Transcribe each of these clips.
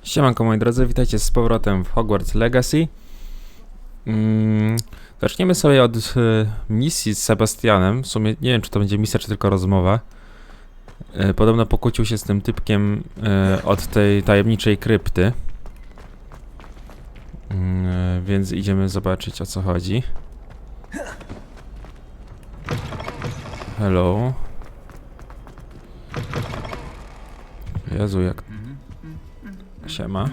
Siemanko moi drodzy, witajcie z powrotem w Hogwarts Legacy. Zaczniemy sobie od misji z Sebastianem. W sumie nie wiem, czy to będzie misja, czy tylko rozmowa. Podobno pokłócił się z tym typkiem od tej tajemniczej krypty. Więc idziemy zobaczyć, o co chodzi. Hello. Jezu, jak... Siema.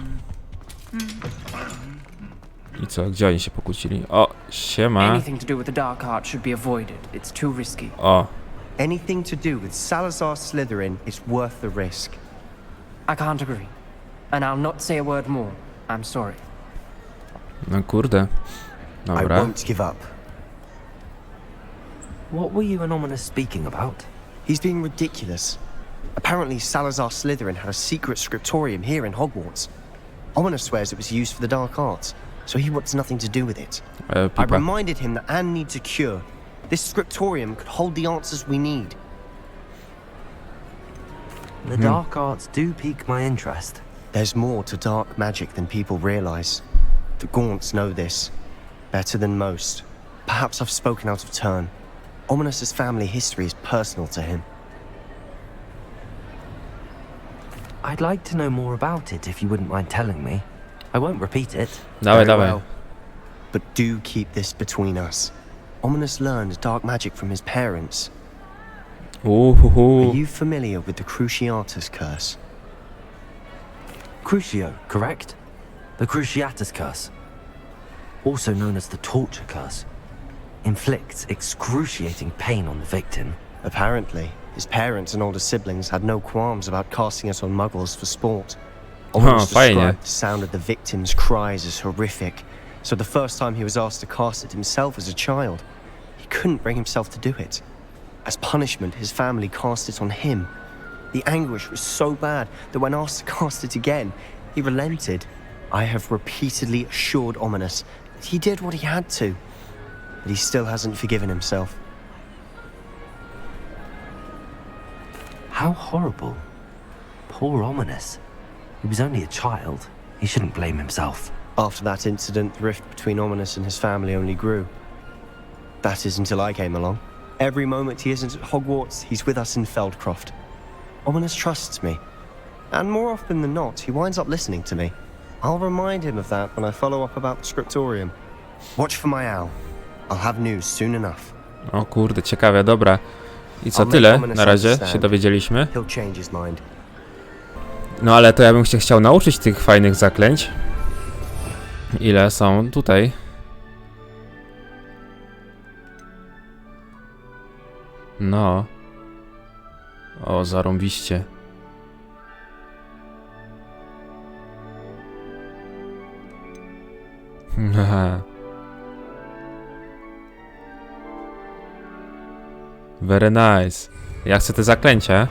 I co, gdzie oni się pokłócili? O, siema. Anything to do with the dark art should be avoided. It's too risky. O. Anything to do with Salazar Slytherin is worth the risk. I can't agree. And I'll not say a word more. I'm sorry. No kurde. I Dobra. won't give up. What were you and Ominous speaking about? He's being ridiculous. Apparently Salazar Slytherin had a secret scriptorium here in Hogwarts. Ominous swears it was used for the dark arts, so he wants nothing to do with it. I Pipa. reminded him that Anne needs a cure. This scriptorium could hold the answers we need. The dark arts do pique my interest. There's more to dark magic than people realize. The Gaunts know this better than most. Perhaps I've spoken out of turn. Ominous's family history is personal to him. I'd like to know more about it if you wouldn't mind telling me. I won't repeat it. Dawaj, Very dawaj. well. But do keep this between us. Ominous learned dark magic from his parents. Are Uhuhu. you familiar with the Cruciatus curse? Crucio, correct? The Cruciatus curse. Also known as the torture curse. Inflicts excruciating pain on the victim. Apparently, his parents and older siblings had no qualms about casting it on muggles for sport. Ominous fajnie. described the sound of the victim's cries as horrific, so the first time he was asked to cast it himself as a child, he couldn't bring himself to do it. As punishment, his family cast it on him. The anguish was so bad that when asked to cast it again, he relented. I have repeatedly assured Ominous that he did what he had to, but he still hasn't forgiven himself. How horrible. Poor Ominous. He was only a child. He shouldn't blame himself. After that incident, the rift between Ominous and his family only grew. That is until I came along. Every moment he isn't at Hogwarts, he's with us in Feldcroft. Ominous trusts me. And more often than not, he winds up listening to me. I'll remind him of that when I follow up about the scriptorium. Watch for my owl. I'll have news soon enough. O kurde, ciekawe, dobra. I co, I'll tyle make Ominous na razie understand. się dowiedzieliśmy. He'll change his mind. No ale to ja bym się chciał nauczyć tych fajnych zaklęć. Ile są tutaj? No. O, zarąbiście. Haha. Very nice. Ja chcę te zaklęcia.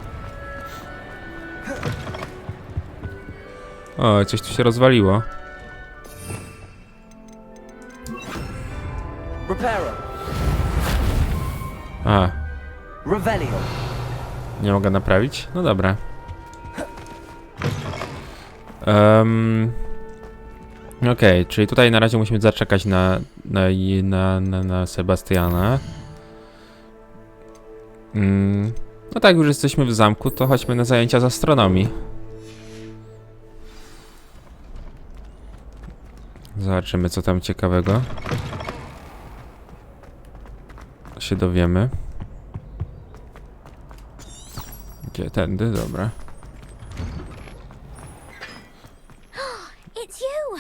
O, coś tu się rozwaliło. Reparo. A, Revelio. nie mogę naprawić? No dobra. Okej, czyli tutaj na razie musimy zaczekać na Sebastiana. No tak, już jesteśmy w zamku, to chodźmy na zajęcia z astronomii. Zobaczymy, co tam ciekawego się dowiemy. Gdzie? Tędy? Dobra. It's you!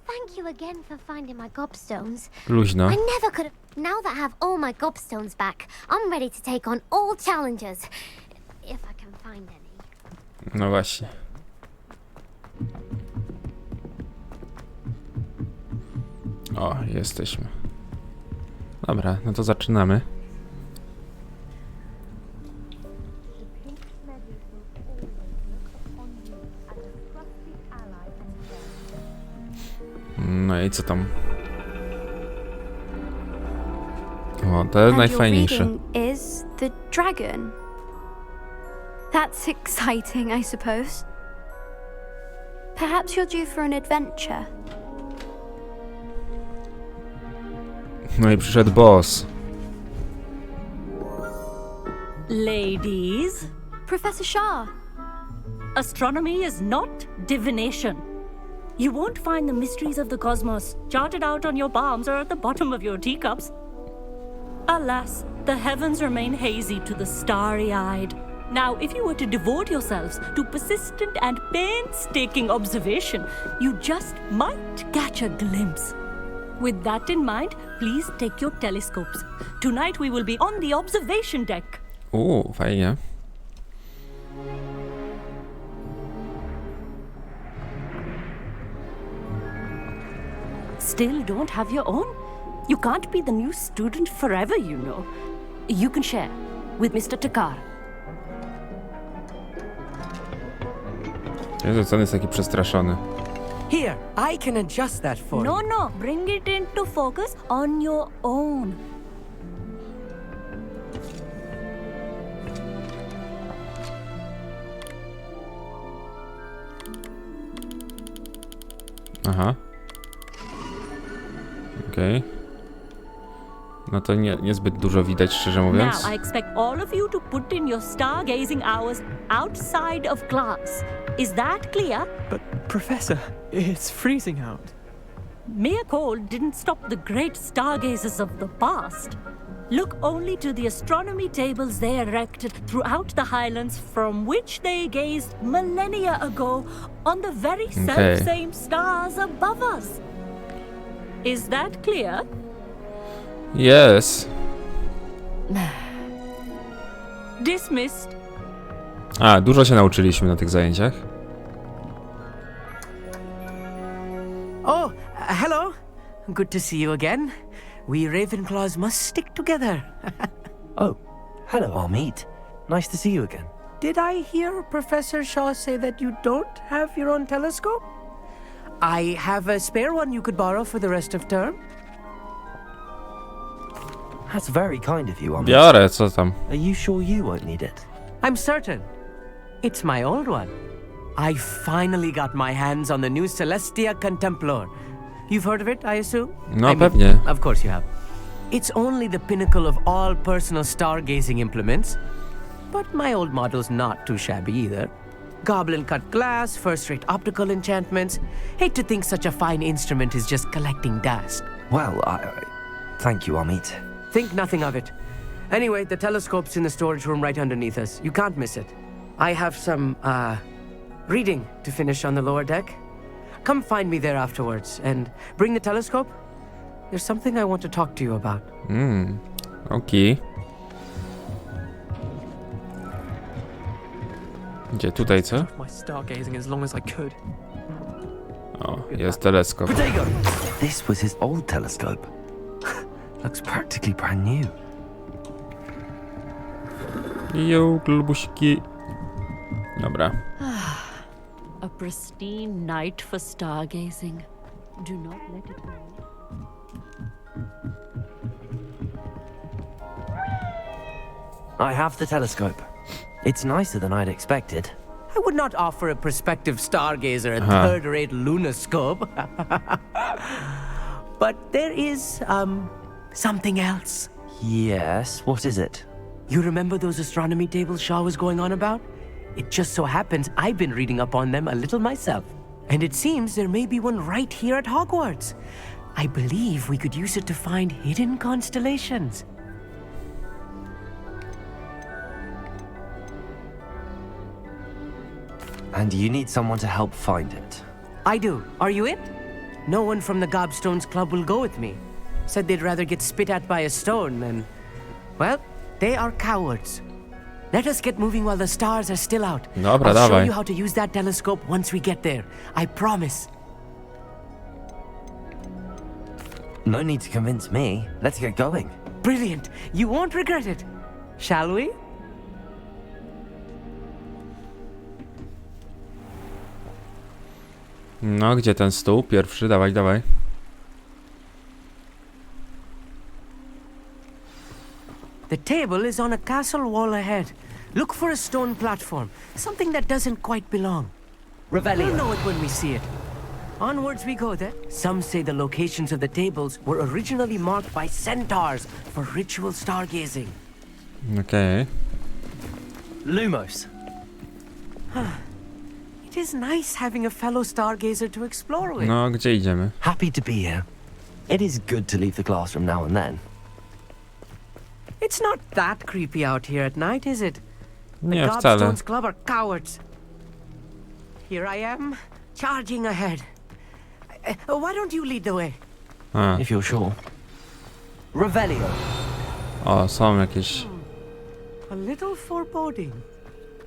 Thank you again for finding my gobstones. Luźno. I never could have... Now that I have all my gobstones back, I'm ready to take on all challenges. If I can find any. No właśnie. O, jesteśmy. Dobra, no to zaczynamy. No i co tam? O, to jest And najfajniejsze. your reading is the dragon. That's exciting, I suppose. Perhaps you're due for an adventure. No i przyszedł boss. Ladies, Professor Shah. astronomy is not divination. You won't find the mysteries of the cosmos charted out on your palms or at the bottom of your teacups. Alas, the heavens remain hazy to the starry-eyed. Now, if you were to devote yourselves to persistent and painstaking observation, you just might catch a glimpse. With that in mind, please take your telescopes. Tonight we will be on the observation deck. Fajnie. Still don't have your own? You can't be the new student forever, you know. You can share with Mr. Takar. Jezu, ten jest taki przestraszony. Here, I can adjust that for No, you. no, bring it into focus on your own. Aha. Okej. No to niezbyt dużo widać, szczerze mówiąc. Now, I expect all of you to put in your stargazing hours outside of class. Is that clear? But, Professor, it's freezing out. Mere cold didn't stop the great stargazers of the past. Look only to the astronomy tables they erected throughout the highlands from which they gazed millennia ago on the very self-same stars above us. Is that clear? Yes. Dismissed. A, dużo się nauczyliśmy na tych zajęciach. Oh, hello. Good to see you again. We Ravenclaws must stick together. Oh, hello, Amit. Nice to see you again. Did I hear Professor Shaw say that you don't have your own telescope? I have a spare one you could borrow for the rest of term. That's very kind of you, Amit. Biorę, co tam? Are you sure you won't need it? I'm certain. It's my old one. I finally got my hands on the new Celestia Contemplor. You've heard of it, I assume? No, pewnie. Of course you have. It's only the pinnacle of all personal stargazing implements. But my old model's not too shabby either. Goblin-cut glass, first-rate optical enchantments. Hate to think such a fine instrument is just collecting dust. Well, thank you, Amit. Think nothing of it. Anyway, the telescope's in the storage room right underneath us. You can't miss it. I have some, reading to finish on the lower deck. Come find me there afterwards, and bring the telescope. There's something I want to talk to you about. Okej. Gdzie tutaj, co? My stargazing as long as I could. O, jest teleskop. Protego! This was his old telescope. Looks practically brand new. Jo, globusiki. Dobra. A pristine night for stargazing. Do not let it go. I have the telescope. It's nicer than I'd expected. I would not offer a prospective stargazer a third-rate lunoscope. But there is, something else. Yes, what is it? You remember those astronomy tables Shaw was going on about? It just so happens I've been reading up on them a little myself. And it seems there may be one right here at Hogwarts. I believe we could use it to find hidden constellations. And you need someone to help find it. I do. Are you in? No one from the Gobstones Club will go with me. Said they'd rather get spit at by a stone than... Well, they are cowards. Let us get moving while the stars are still out. Dobra, I'll show dawaj. you how to use that telescope once we get there. I promise. No need to convince me. Let's get going. Brilliant. You won't regret it. Shall we? No, gdzie ten stół? Pierwszy, dawaj, dawaj. The table is on a castle wall ahead. Look for a stone platform. Something that doesn't quite belong. We'll know it when we see it. Onwards we go then. Some say the locations of the tables were originally marked by centaurs for ritual stargazing. Okej. Lumos. It is nice having a fellow stargazer to explore with. No, gdzie idziemy? Happy to be here. It is good to leave the classroom now and then. It's not that creepy out here at night, is it? The Nie, wcale. Gobstones Club are cowards. Here I am, charging ahead. Why don't you lead the way? A, If you're sure. Revelio. o, są jakieś... A little foreboding.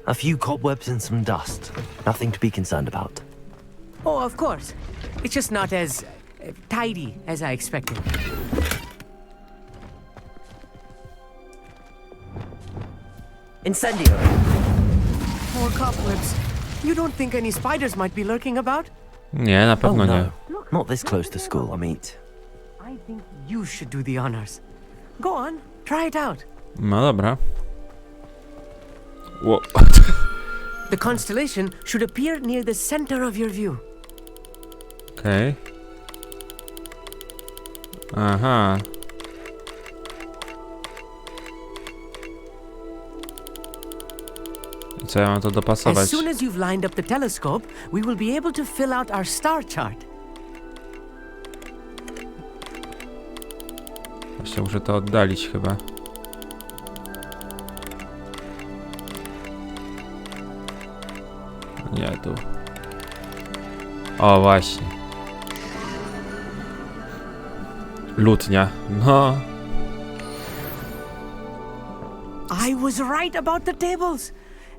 A few cobwebs and some dust. Nothing to be concerned about. Oh, of course. It's just not as tidy as I expected. Incendio. More cobwebs. You don't think any spiders might be lurking about? Nie, na Oh pewno nie. no. Not this close to school, Amit. I think you should do the honors. Go on, try it out. No dobra. Ło. The constellation should appear near the center of your view. Okej. Aha. I co, ja mam to As dopasować? soon as you've lined up the telescope, we will be able to fill out our star chart. Właśnie muszę to oddalić chyba. Nie, tu. O, właśnie. Lutnia. No. I was right about the tables.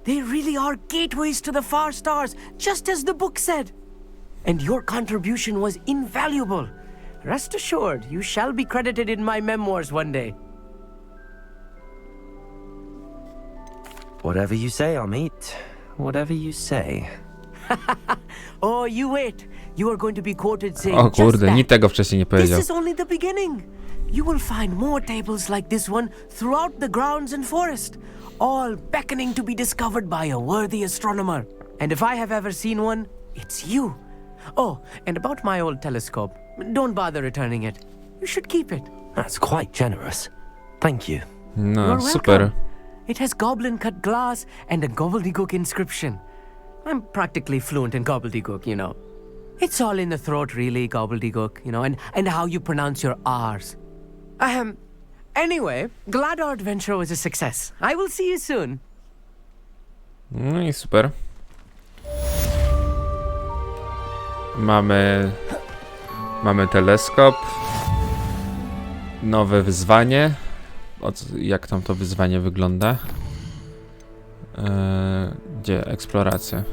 They really are gateways to the far stars, just as the book said. And your contribution was invaluable. Rest assured, you shall be credited in my memoirs one day. Whatever you say, Amit. Whatever you say. Oh, you wait. You are going to be quoted saying O just kurde, that. nikt tego wcześniej nie This powiedział. is only the beginning. You will find more tables like this one throughout the grounds and forest, all beckoning to be discovered by a worthy astronomer. And if I have ever seen one, it's you. Oh, and about my old telescope, don't bother returning it. You should keep it. That's quite generous. Thank you. No, You're super. welcome. It has goblin-cut glass and a gobbledygook inscription. I'm practically fluent in gobbledygook, you know. It's all in the throat, really, gobbledygook, you know, and how you pronounce your R's. Anyway, glad our adventure was a success. I will see you soon. No i super. Mamy teleskop. Nowe wyzwanie. Jak tam to wyzwanie wygląda? Gdzie? Eksploracja.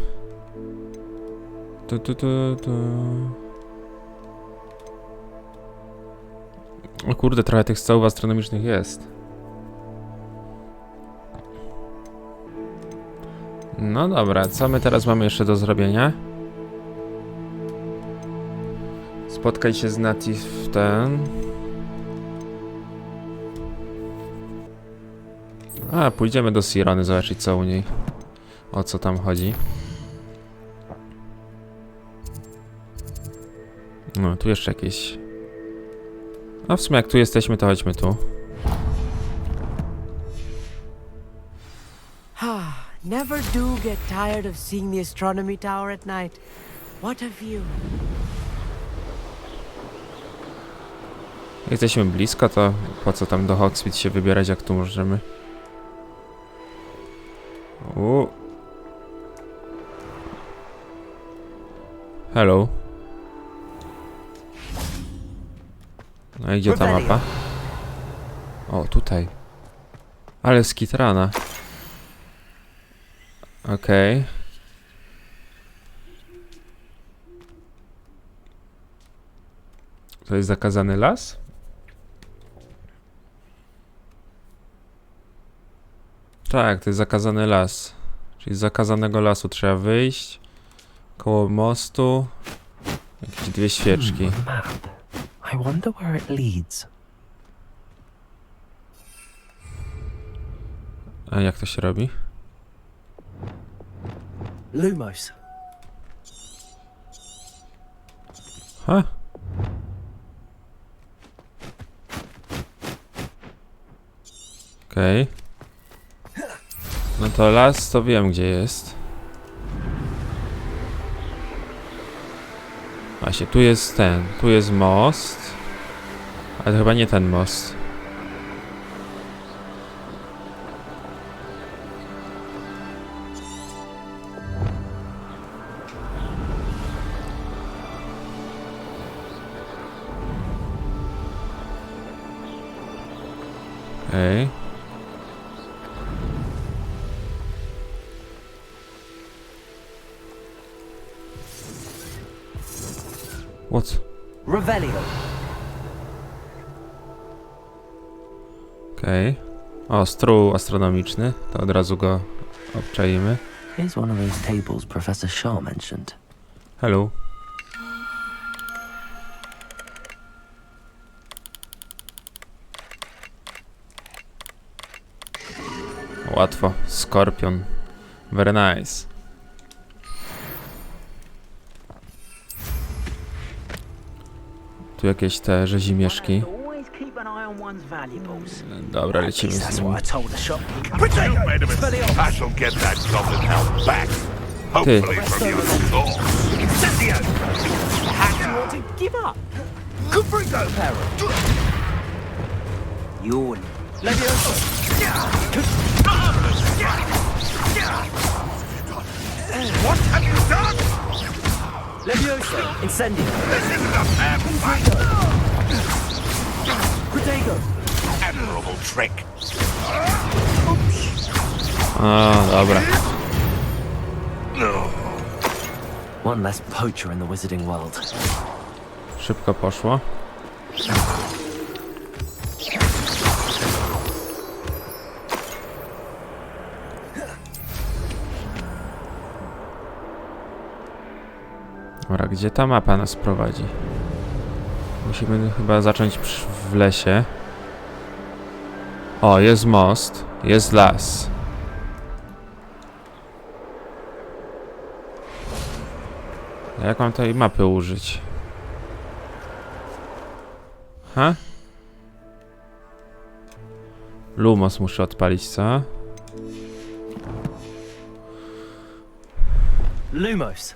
O kurde, trochę tych stołów astronomicznych jest. No dobra, co my teraz mamy jeszcze do zrobienia? Spotkaj się z Natif pójdziemy do Sirony zobaczyć co u niej. O co tam chodzi. No, tu jeszcze jakieś... No w sumie jak tu jesteśmy, to chodźmy tu. Never do get tired of seeing the astronomy tower at night. What a view. Jesteśmy blisko, to po co tam do Hogsmeade się wybierać, jak tu możemy? Hello. No i gdzie ta mapa? O, tutaj. Ale skitrana. Okej. To jest zakazany las? Tak, to jest zakazany las. Czyli z zakazanego lasu trzeba wyjść. Koło mostu. Jakieś dwie świeczki. I wonder where it leads. A jak to się robi? Lumos. Ha? Okej. No to las, to wiem gdzie jest. Właśnie, tu jest tu jest most. Ale to chyba nie ten most. Okej. What? Revelio. Okej. O, strój astronomiczny. To od razu go obczajmy. Here's one of those tables Professor Shaw mentioned. Hello. Łatwo. Skorpion. Very nice. Tu jakieś te rzezimieszki. Dobra, lecimy z nim. Ty. What have you done? Levioso, incendio. This isn't a fair fight. Protego. Admirable trick. O, dobra. One less poacher in the wizarding world. Szybko poszło. Dobra, gdzie ta mapa nas prowadzi? Musimy chyba zacząć w lesie. O, jest most, jest las. Jak mam tej mapy użyć? Ha? Lumos muszę odpalić, co? Lumos.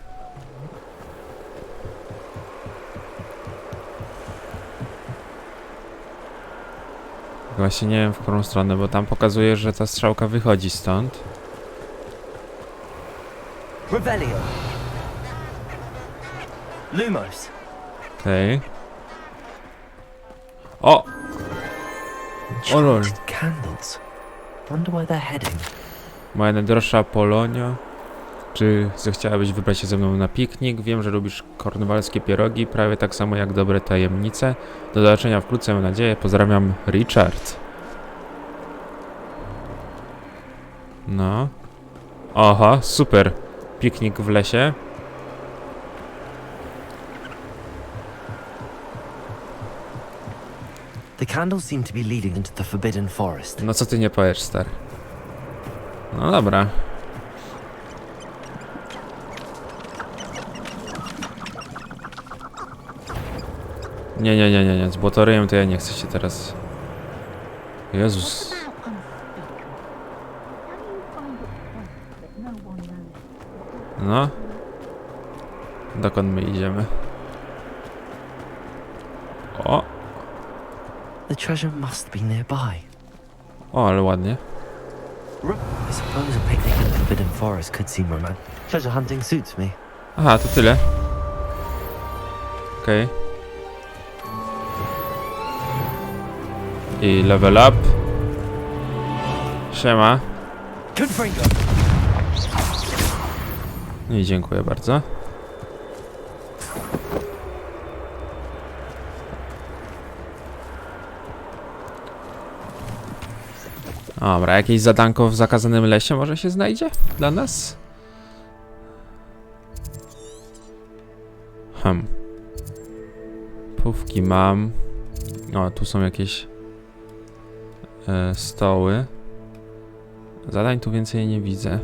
Właśnie nie wiem w którą stronę, bo tam pokazuje, że ta strzałka wychodzi stąd. Revelio. Lumos. Okej. O! O lol. Candles. Wonder where they're heading. Moja najdroższa Polonio. Czy zechciałabyś wybrać się ze mną na piknik? Wiem, że lubisz kornwalskie pierogi, prawie tak samo jak dobre tajemnice. Do zobaczenia wkrótce, mam nadzieję. Pozdrawiam, Richard. No. Oho, super. Piknik w lesie. The candles seem to be leading into the Forbidden Forest. No co ty nie powiesz, stary? No dobra. Nie. Z błotoryjem to ja nie chcę się teraz... Jezus. No. Dokąd my idziemy? O! The treasure must be nearby. O, ale ładnie. I suppose a picnic in the Forbidden Forest could seem romantic. Treasure hunting suits me. Aha, to tyle. Okej. I level up. Siema. I dziękuję bardzo. Dobra, jakieś zadanko w zakazanym lesie może się znajdzie dla nas? Pufki mam. O, tu są jakieś stoły. Zadań tu więcej nie widzę.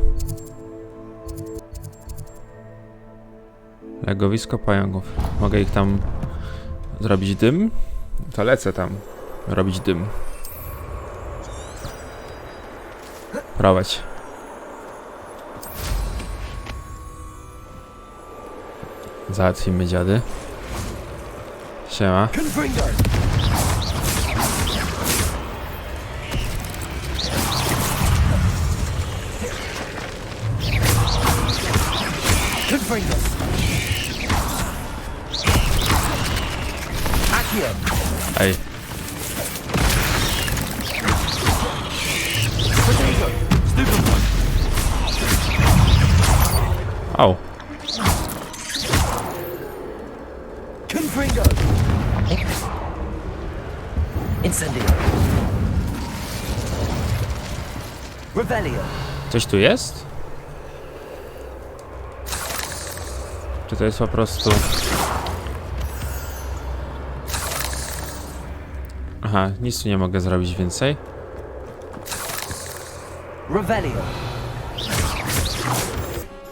Legowisko pająków. Mogę ich tam zrobić dym? To lecę tam robić dym. Prowadź. Załatwimy dziady. Siema. Ej. Au. Incendio. Revelio. Coś tu jest? Czy to jest po prostu... Aha, nic tu nie mogę zrobić więcej. Revelio.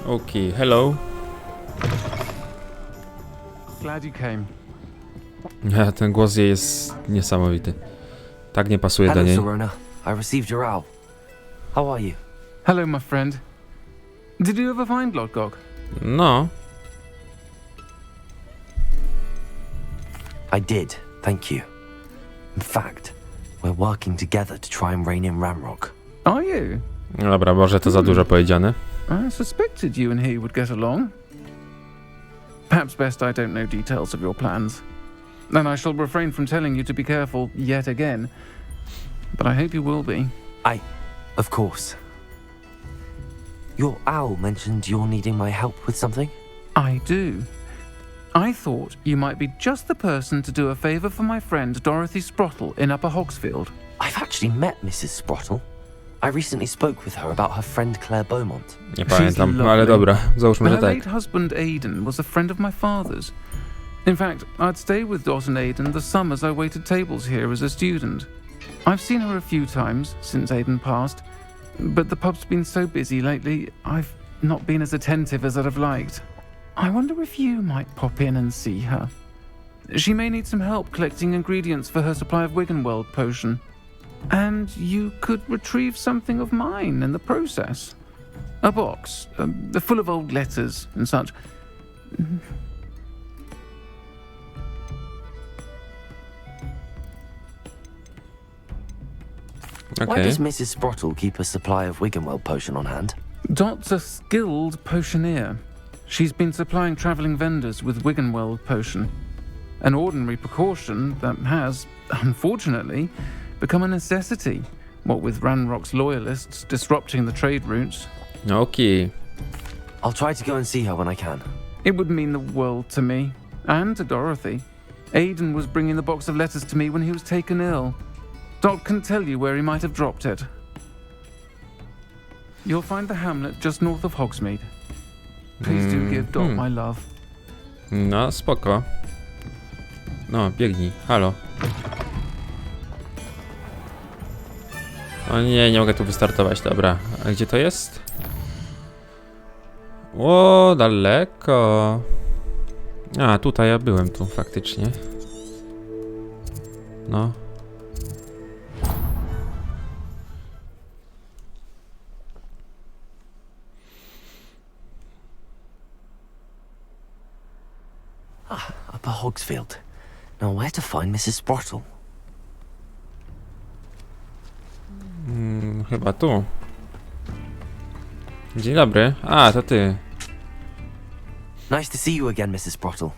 Okej, hello. Glad you came. Ten głos jej jest niesamowity. Tak nie pasuje do Hello, niej. Serona. I received your owl. How are you? Hello, my friend. Did you ever find Lodgok? No. I did, thank you. In fact, we're working together to try and rein in Ramrock. Are you? No dobra, może to za dużo powiedziane. I suspected you and he would get along. Perhaps best I don't know details of your plans. And I shall refrain from telling you to be careful yet again. But I hope you will be. Of course. Your owl mentioned you're needing my help with something? I do. I thought you might be just the person to do a favour for my friend Dorothy Sprottle in Upper Hogsfield. I've actually met Mrs. Sprottle. I recently spoke with her about her friend Claire Beaumont. Nie pamiętam, no ale lovely. dobra, załóżmy, że Her tak. late husband Aidan was a friend of my father's. In fact, I'd stay with Dot and Aidan the summers I waited tables here as a student. I've seen her a few times since Aidan passed, but the pub's been so busy lately, I've not been as attentive as I'd have liked. I wonder if you might pop in and see her. She may need some help collecting ingredients for her supply of Wiggenweld potion. And you could retrieve something of mine in the process. A box, full of old letters and such. Why does Mrs. Sprottle keep a supply of Wiggenweld potion on hand? Dot's a skilled potioneer. She's been supplying travelling vendors with Wiggenweld potion. An ordinary precaution that has, unfortunately, become a necessity, what with Ranrock's loyalists disrupting the trade routes. Okej. I'll try to go and see her when I can. It would mean the world to me, and to Dorothy. Aidan was bringing the box of letters to me when he was taken ill. Dot can tell you where he might have dropped it. You'll find the hamlet just north of Hogsmeade. Please do give Dot my love. No, spoko. No, biegnij. Halo. O nie, nie mogę tu wystartować, dobra. A gdzie to jest? O, daleko. A, tutaj ja byłem tu faktycznie. No. Upper Hogsfield. Now where to find Mrs. Sprottle? Chyba tu. Dzień dobry. A, to ty. Nice to see you again, Mrs. Sprottle.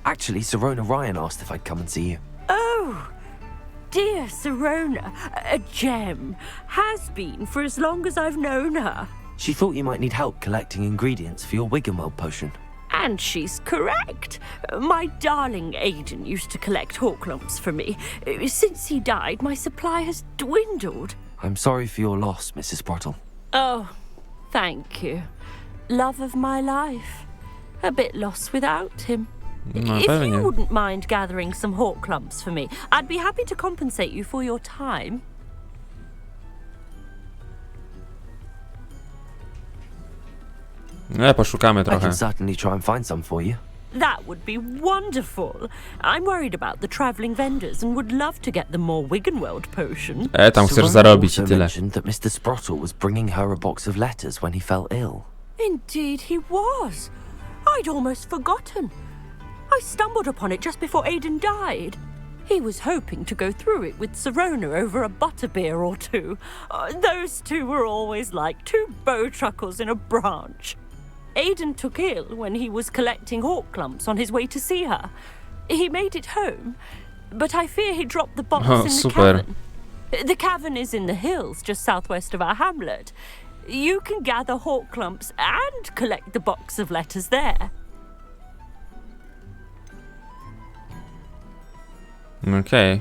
Actually, Serona Ryan asked if I'd come and see you. Oh, dear Serona, a gem. Has been for as long as I've known her. She thought you might need help collecting ingredients for your Wiggenweld potion. And she's correct. My darling Aidan used to collect hawk lumps for me. Since he died, my supply has dwindled. I'm sorry for your loss, Mrs. Sprottle. Oh, thank you. Love of my life. A bit lost without him. No, If pewnie. you wouldn't mind gathering some hawk lumps for me, I'd be happy to compensate you for your time. Poszukamy I trochę. can certainly try and find some for you. That would be wonderful. I'm worried about the traveling vendors and would love to get the more Wiggenweld potion. Tam chcesz Sirona zarobić i also tyle. mentioned that Mr. Sprottle was bringing her a box of letters when he fell ill. Indeed he was. I'd almost forgotten. I stumbled upon it just before Aidan died. He was hoping to go through it with Sirona over a butterbeer or two. Those two were always like two bowtruckles in a branch. Aidan took ill when he was collecting hawk clumps on his way to see her. He made it home, but I fear he dropped the box in the super. cavern. The cavern is in the hills just southwest of our hamlet. You can gather hawk clumps and collect the box of letters there. Okej.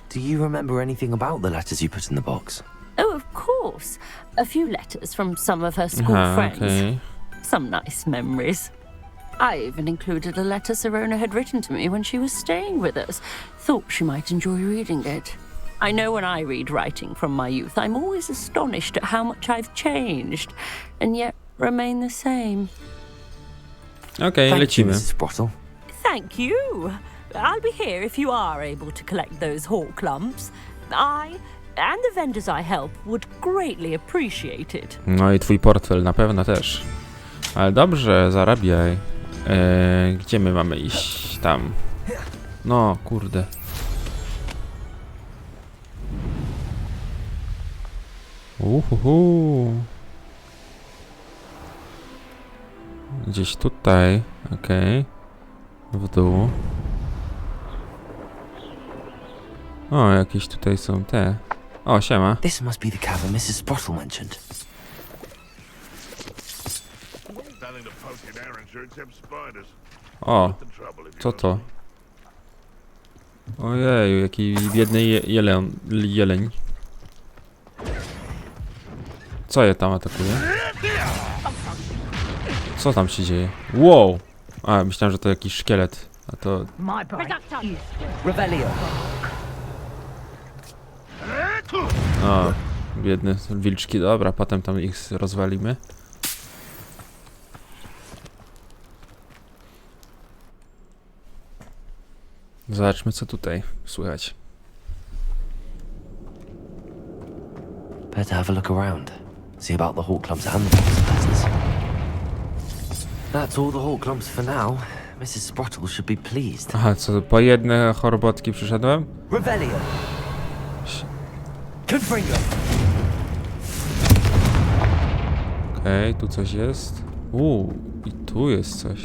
Do you remember anything about the letters you put in the box? Oh, of course. A few letters from some of her school friends. Okej. Some nice memories. I even included a letter Sirona had written to me when she was staying with us. Thought she might enjoy reading it. I know when I read writing from my youth, I'm always astonished at how much I've changed, and yet remain the same. Okej, Thank you, lecimy. Mrs. Sprottle. Thank you. I'll be here if you are able to collect those hawk clumps. I and the vendors I help would greatly appreciate it. No i twój portfel na pewno też. Ale dobrze, zarabiaj. Gdzie my mamy iść? Tam. No, kurde. Uhuhu. Gdzieś tutaj. Okej. W dół. O, jakieś tutaj są te. O, siema. This must be the cavern Mrs. Sprottle mentioned. O, co to? Ojeju, jaki biedny jeleń. Co je tam atakuje? Co tam się dzieje? Wow! A, myślałem, że to jakiś szkielet. A to... O, biedne wilczki. Dobra, potem tam ich rozwalimy. Zobaczmy, co tutaj słychać. Better have a look around. See about the hawk clumps and the box of letters. That's all the hawk clumps for now. Mrs. Sprottle should be pleased. Aha, co, po jedne chorbotki przyszedłem? Revelio. Confringo. Okej, tu coś jest. I tu jest coś.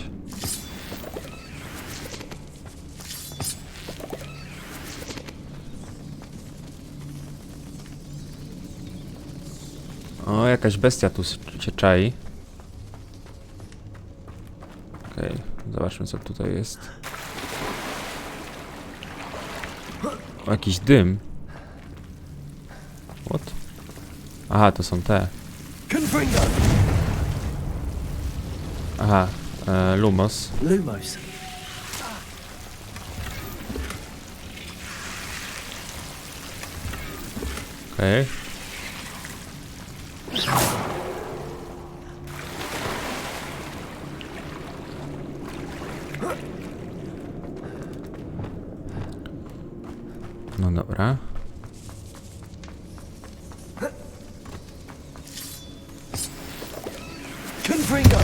O, jakaś bestia tu się czai. Okej, zobaczmy, co tutaj jest. O, jakiś dym. What? Aha, to są te. Aha, Lumos. Lumos. Okej. No dobra. Confringo.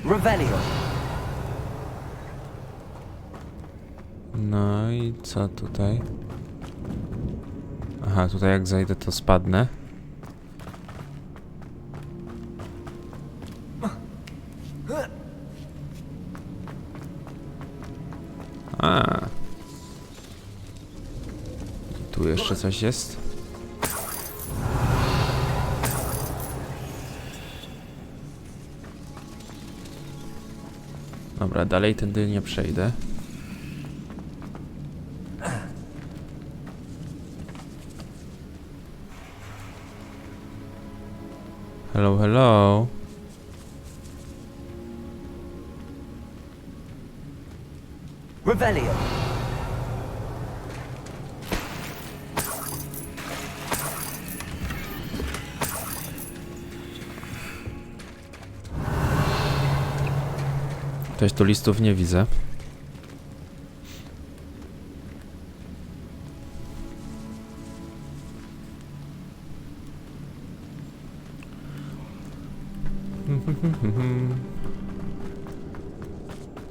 Revelio. No i co tutaj? Aha, tutaj jak zajdę, to spadnę. A. Tu jeszcze coś jest. Dobra, dalej tędy nie przejdę. Hello, hello. Revelio. Cześć, tu listów nie widzę.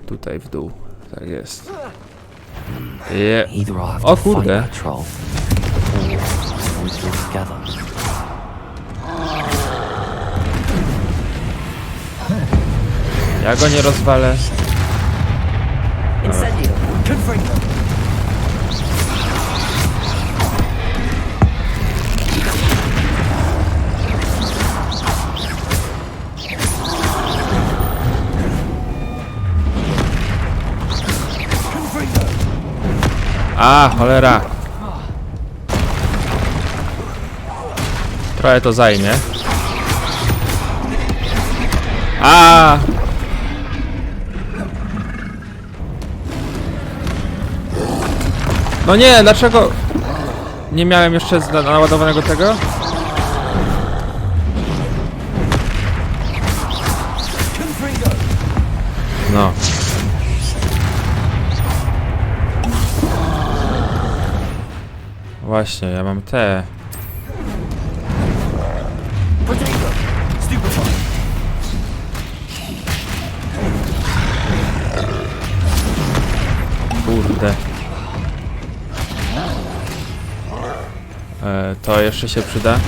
Tutaj w dół. Tak jest. Either I'll have O to find kurde. that troll, or we still together. Ja go nie rozwalę. Incendio. Confringo. A, cholera. Trochę to zajmie. A! No nie, dlaczego nie miałem jeszcze naładowanego tego? No. Właśnie, ja mam te. Kurde. To jeszcze się przyda.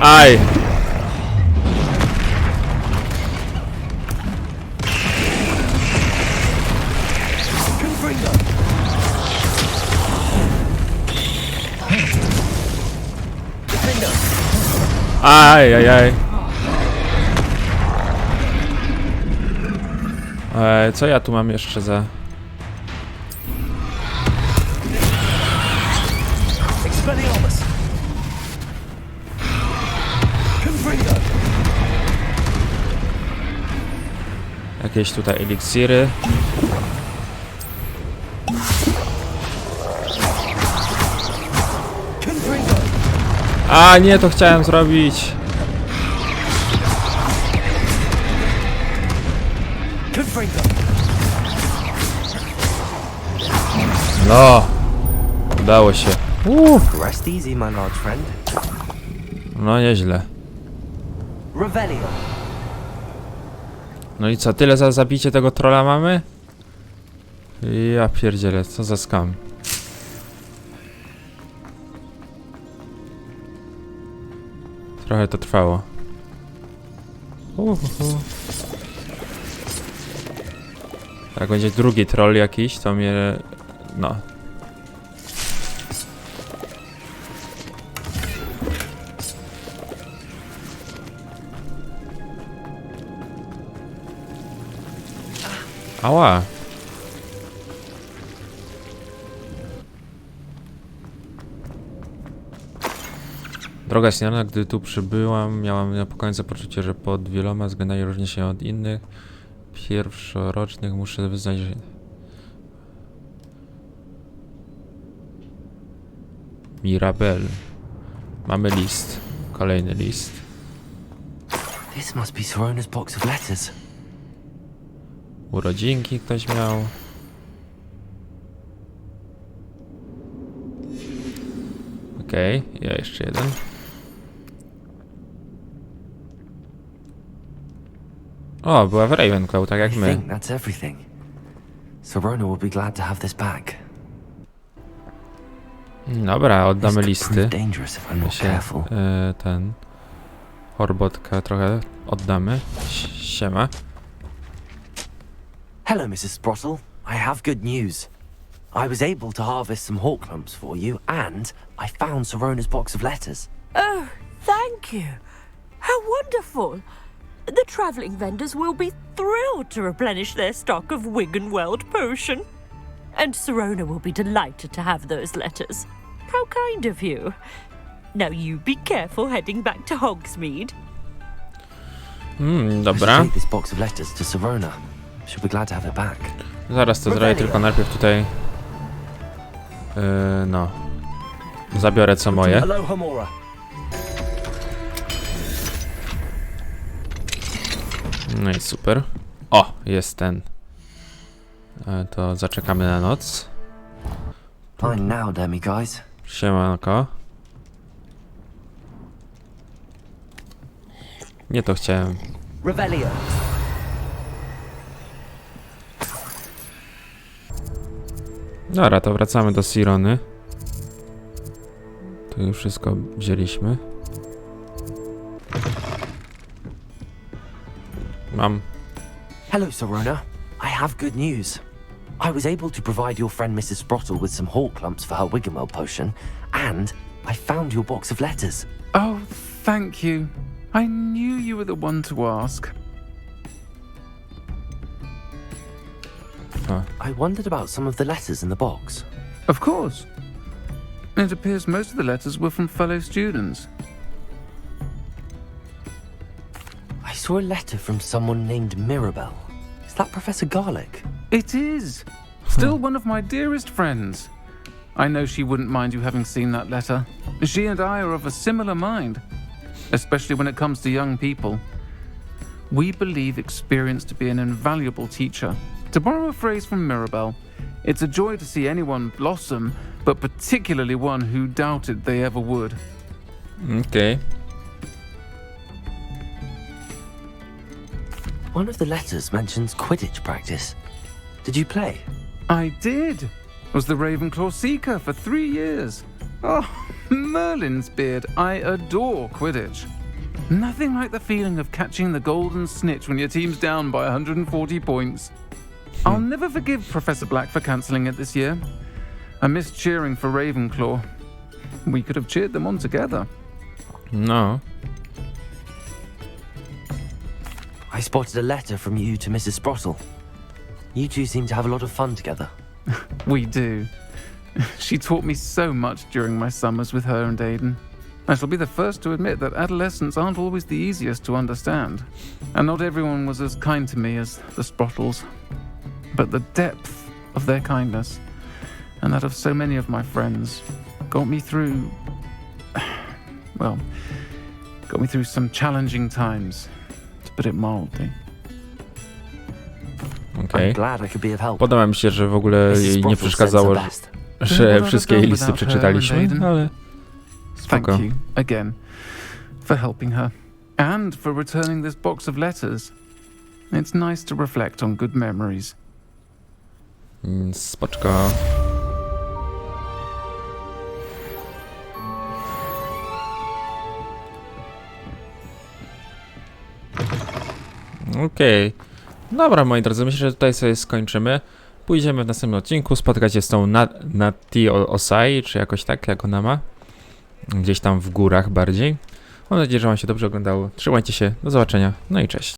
Aj! Aj, aj, aj. Co ja tu mam jeszcze za... Jakieś tutaj eliksiry. A nie, to chciałem zrobić. No, udało się. Rest easy, my large friend. No nieźle. Revelio. No i co, tyle za zabicie tego trolla mamy? Ja pierdzielę, co za skam. Trochę to trwało. Jak będzie drugi troll jakiś, to mnie... No. Ała. Droga śniadana, gdy tu przybyłam, miałam niepokojące poczucie, że pod wieloma względami różni się od innych pierwszorocznych. Muszę wyznać, że... Mirabel. Mamy list. Kolejny list. This must be Sorona's box of letters. Urodzinki ktoś miał. Okej, ja jeszcze jeden. O, była w Ravenclaw, tak jak I my. think that's everything. Sorona will be glad to have this back. Dobra, oddamy This could listy. prove dangerous if I'm not careful. Ten... Horbotka trochę oddamy. Siema. Hello, Mrs. Sprottle. I have good news. I was able to harvest some hawk lumps for you, and I found Sorona's box of letters. Oh, thank you. How wonderful. The travelling vendors will be thrilled to replenish their stock of Wiggenweld potion. And Sirona will be delighted to have those letters. How kind of you. Now you be careful heading back to Hogsmeade. I should Dobra. take this box of letters to Sirona. She'll be glad to have it back. Zaraz to zrobię, tylko najpierw tutaj... no. Zabiorę co moje. No i super. O, jest ten. To zaczekamy na noc. Fine now, Demi guys. Siemanko. Nie to chciałem. Revelio. Dobra, to wracamy do Sirony. Tu już wszystko wzięliśmy. Mam. Hello, Sorona. I have good news. I was able to provide your friend Mrs. Sprottle with some hawk clumps for her Wiggenweld potion, and I found your box of letters. Oh, thank you. I knew you were the one to ask. I wondered about some of the letters in the box. Of course. It appears most of the letters were from fellow students. I saw a letter from someone named Mirabelle. Is that Professor Garlic? It is. Still one of my dearest friends. I know she wouldn't mind you having seen that letter. She and I are of a similar mind, especially when it comes to young people. We believe experience to be an invaluable teacher. To borrow a phrase from Mirabelle, it's a joy to see anyone blossom, but particularly one who doubted they ever would. Okay. One of the letters mentions Quidditch practice. Did you play? I did. Was the Ravenclaw Seeker for 3 years. Oh, Merlin's beard. I adore Quidditch. Nothing like the feeling of catching the golden snitch when your team's down by 140 points. I'll never forgive Professor Black for cancelling it this year. I missed cheering for Ravenclaw. We could have cheered them on together. No. I spotted a letter from you to Mrs. Sprottle. You two seem to have a lot of fun together. We do. She taught me so much during my summers with her and Aiden. I shall be the first to admit that adolescents aren't always the easiest to understand, and not everyone was as kind to me as the Sprottles. But the depth of their kindness, and that of so many of my friends, got me through... well, got me through some challenging times, to put it mildly. Okej. I'm glad I could be of help. Podoba mi się, że w ogóle Mrs. jej nie Sprottle przeszkadzało, said the best. że wszystkie jej listy przeczytaliśmy, ale Thank spoko. you again for helping her and for returning this box of letters. It's nice to reflect on good memories. Spoczko. Okej. Dobra, moi drodzy, myślę, że tutaj sobie skończymy. Pójdziemy w następnym odcinku, spotkać się z tą Nati Osai, czy jakoś tak, jak ona ma. Gdzieś tam w górach bardziej. Mam nadzieję, że wam się dobrze oglądało. Trzymajcie się, do zobaczenia, no i cześć.